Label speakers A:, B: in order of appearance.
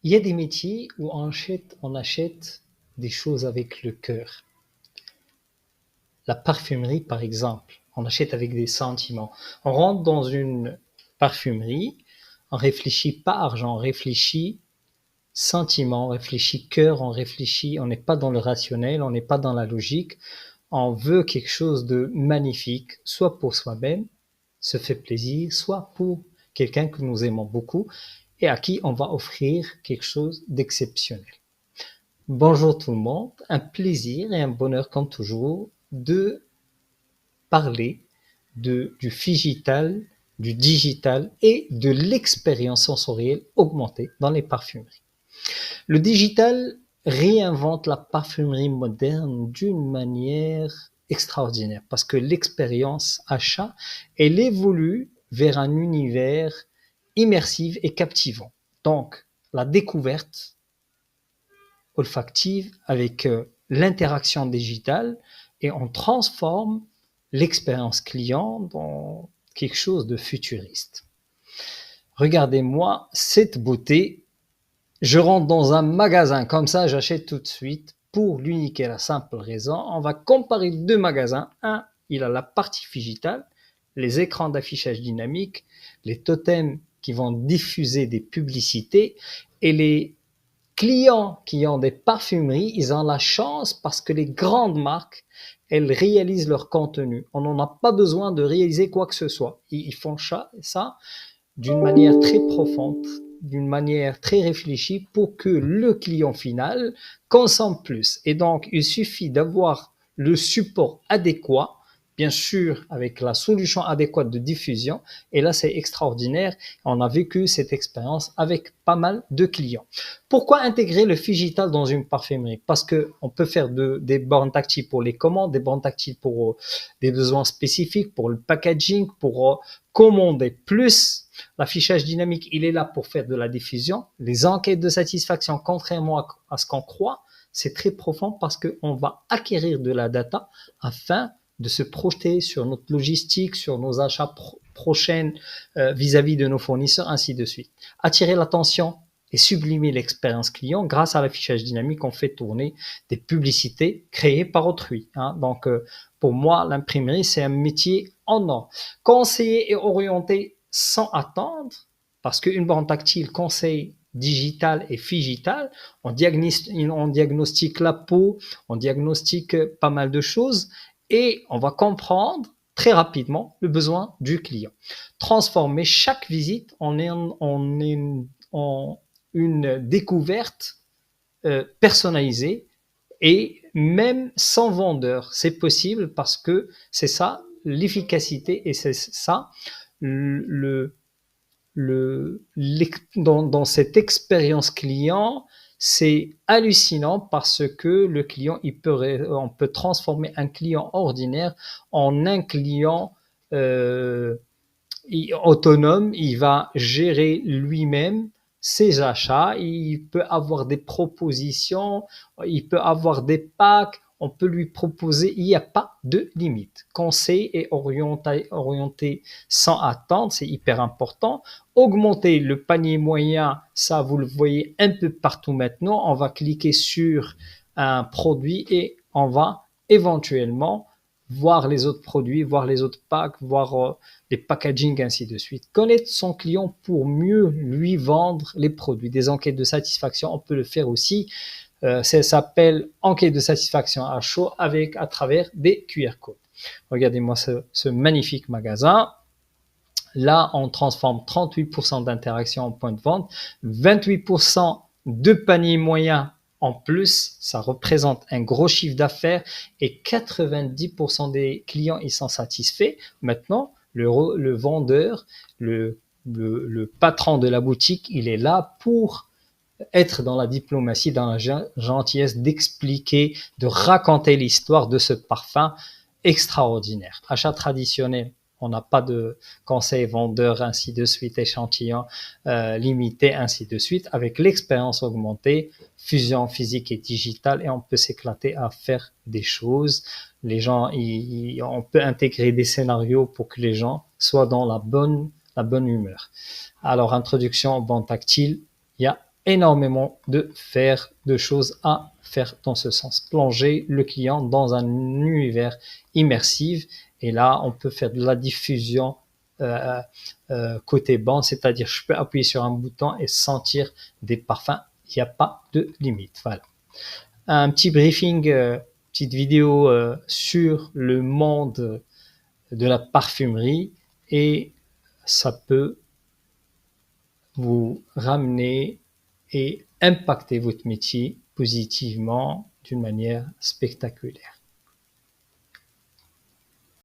A: Il y a des métiers où on achète des choses avec le cœur. La parfumerie, par exemple, on achète avec des sentiments. On rentre dans une parfumerie, on réfléchit pas argent, on réfléchit sentiment, on réfléchit cœur, on réfléchit, on n'est pas dans le rationnel, on n'est pas dans la logique. On veut quelque chose de magnifique, soit pour soi-même, se fait plaisir, soit pour quelqu'un que nous aimons beaucoup et à qui on va offrir quelque chose d'exceptionnel. Bonjour tout le monde, un plaisir et un bonheur comme toujours de parler du figital, du digital et de l'expérience sensorielle augmentée dans les parfumeries. Le digital réinvente la parfumerie moderne d'une manière extraordinaire parce que l'expérience achat, elle évolue vers un univers immersif et captivant. Donc, la découverte olfactive avec l'interaction digitale et on transforme l'expérience client dans quelque chose de futuriste. Regardez-moi cette beauté. Je rentre dans un magasin comme ça, j'achète tout de suite pour l'unique et la simple raison. On va comparer deux magasins. Un, il a la partie digitale, les écrans d'affichage dynamique, les totems qui vont diffuser des publicités et les clients qui ont des parfumeries, ils ont la chance parce que les grandes marques, elles réalisent leur contenu. On n'en a pas besoin de réaliser quoi que ce soit. Ils font ça d'une manière très profonde, d'une manière très réfléchie pour que le client final consomme plus. Et donc, il suffit d'avoir le support adéquat, bien sûr avec la solution adéquate de diffusion. Et là, c'est extraordinaire. On a vécu cette expérience avec pas mal de clients. Pourquoi intégrer le digital dans une parfumerie? Parce que on peut faire des bornes tactiles pour les commandes, des bornes tactiles pour des besoins spécifiques, pour le packaging, pour commander plus. L'affichage dynamique, il est là pour faire de la diffusion. Les enquêtes de satisfaction, contrairement à ce qu'on croit, c'est très profond parce qu'on va acquérir de la data afin de se projeter sur notre logistique, sur nos achats prochains vis-à-vis de nos fournisseurs, ainsi de suite. Attirer l'attention et sublimer l'expérience client grâce à l'affichage dynamique, on fait tourner des publicités créées par autrui. Donc, pour moi, l'imprimerie, c'est un métier en or. Conseiller et orienter sans attendre, parce qu'une borne tactile conseil digital et figital, on diagnostique la peau, on diagnostique pas mal de choses et on va comprendre très rapidement le besoin du client. Transformer chaque visite en une découverte personnalisée et même sans vendeur, c'est possible parce que c'est ça l'efficacité et c'est ça dans cette expérience client, c'est hallucinant parce que le client, on peut transformer un client ordinaire en un client autonome. Il va gérer lui-même ses achats, il peut avoir des propositions, il peut avoir des packs, on peut lui proposer, il n'y a pas de limite. Conseil et orienté sans attendre, c'est hyper important. Augmenter le panier moyen, ça vous le voyez un peu partout maintenant. On va cliquer sur un produit et on va éventuellement voir les autres produits, voir les autres packs, voir les packaging, ainsi de suite. Connaître son client pour mieux lui vendre les produits. Des enquêtes de satisfaction, on peut le faire aussi. Ça s'appelle enquête de satisfaction à chaud à travers des QR codes. Regardez-moi ce magnifique magasin. Là, on transforme 38% d'interaction en point de vente, 28% de panier moyen en plus, ça représente un gros chiffre d'affaires et 90% des clients ils sont satisfaits. Maintenant, le vendeur, le patron de la boutique, il est là pour être dans la diplomatie, dans la gentillesse d'expliquer, de raconter l'histoire de ce parfum extraordinaire. Achat traditionnel, on n'a pas de conseil vendeur, ainsi de suite, échantillon limité, ainsi de suite. Avec l'expérience augmentée, fusion physique et digitale, et on peut s'éclater à faire des choses. Les gens, on peut intégrer des scénarios pour que les gens soient dans la bonne humeur. Alors, introduction au banc tactile, il y a énormément de choses à faire dans ce sens. Plonger le client dans un univers immersif. Et là, on peut faire de la diffusion côté bande, c'est-à-dire je peux appuyer sur un bouton et sentir des parfums. Il n'y a pas de limite. Voilà. Un petit briefing, petite vidéo sur le monde de la parfumerie et ça peut vous ramener et impacter votre métier positivement d'une manière spectaculaire.